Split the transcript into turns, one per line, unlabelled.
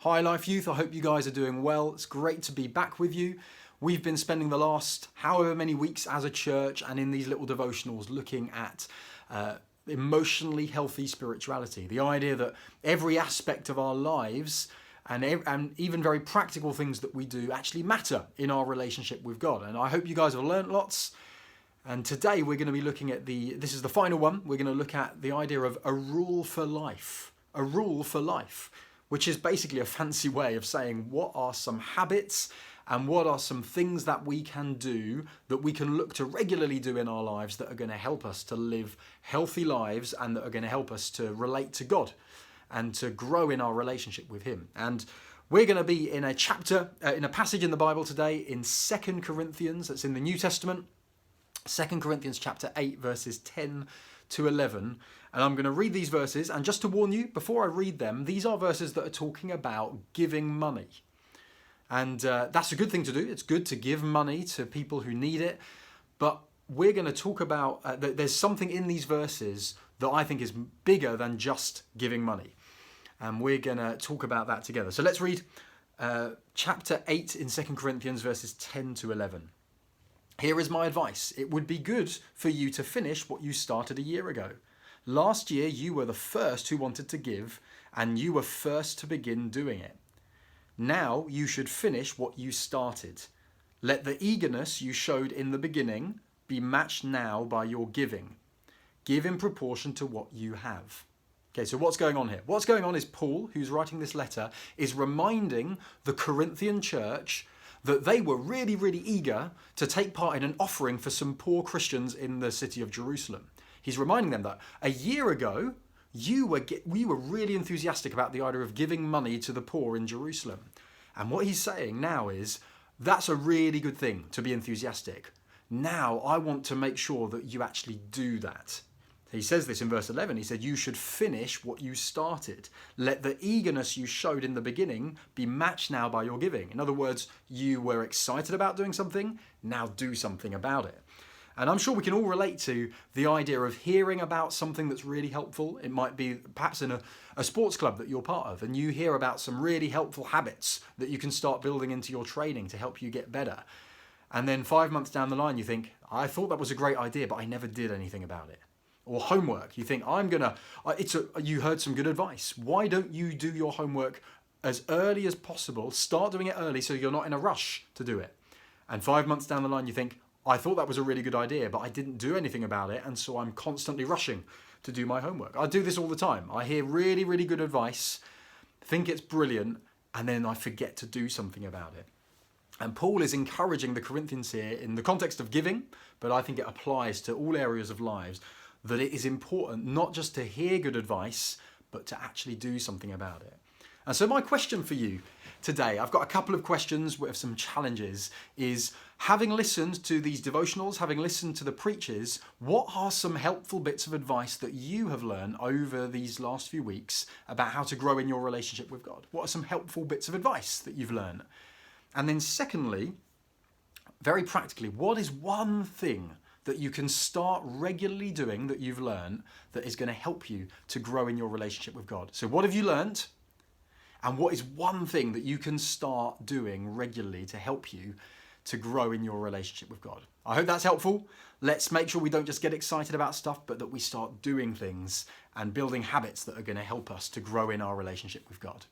Hi Life Youth, I hope you guys are doing well. It's great to be back with you. We've been spending the last however many weeks as a church and in these little devotionals looking at emotionally healthy spirituality. The idea that every aspect of our lives and even very practical things that we do actually matter in our relationship with God. And I hope you guys have learnt lots. And today we're going to be looking at this is the final one, we're going to look at the idea of a rule for life. A rule for life, which is basically a fancy way of saying what are some habits and what are some things that we can do that we can look to regularly do in our lives that are going to help us to live healthy lives and that are going to help us to relate to God and to grow in our relationship with Him. And we're going to be in a chapter, in a passage in the Bible today in 2 Corinthians, that's in the New Testament, 2 Corinthians chapter 8 verses 10 to 11. And I'm going to read these verses, and just to warn you, before I read them, these are verses that are talking about giving money. And that's a good thing to do. It's good to give money to people who need it. But we're going to talk about, there's something in these verses that I think is bigger than just giving money. And we're going to talk about that together. So let's read chapter 8 in 2 Corinthians verses 10 to 11. Here is my advice. It would be good for you to finish what you started a year ago. Last year, you were the first who wanted to give, and you were first to begin doing it. Now you should finish what you started. Let the eagerness you showed in the beginning be matched now by your giving. Give in proportion to what you have. Okay, so what's going on here? What's going on is Paul, who's writing this letter, is reminding the Corinthian church that they were really, really eager to take part in an offering for some poor Christians in the city of Jerusalem. He's reminding them that a year ago, we were really enthusiastic about the idea of giving money to the poor in Jerusalem. And what he's saying now is, that's a really good thing to be enthusiastic. Now I want to make sure that you actually do that. He says this in verse 11. He said, you should finish what you started. Let the eagerness you showed in the beginning be matched now by your giving. In other words, you were excited about doing something, now do something about it. And I'm sure we can all relate to the idea of hearing about something that's really helpful. It might be perhaps in a sports club that you're part of, and you hear about some really helpful habits that you can start building into your training to help you get better. And then 5 months down the line, you think, I thought that was a great idea, but I never did anything about it. Or homework, you think, you heard some good advice. Why don't you do your homework as early as possible? Start doing it early so you're not in a rush to do it. And 5 months down the line, you think, I thought that was a really good idea, but I didn't do anything about it, and so I'm constantly rushing to do my homework. I do this all the time. I hear really, really good advice, think it's brilliant, and then I forget to do something about it. And Paul is encouraging the Corinthians here in the context of giving, but I think it applies to all areas of lives, that it is important not just to hear good advice, but to actually do something about it. And so my question for you today, I've got a couple of questions with some challenges, is having listened to these devotionals, having listened to the preachers, what are some helpful bits of advice that you have learned over these last few weeks about how to grow in your relationship with God? What are some helpful bits of advice that you've learned? And then secondly, very practically, what is one thing that you can start regularly doing that you've learned that is going to help you to grow in your relationship with God? So what have you learned? And what is one thing that you can start doing regularly to help you to grow in your relationship with God? I hope that's helpful. Let's make sure we don't just get excited about stuff, but that we start doing things and building habits that are going to help us to grow in our relationship with God.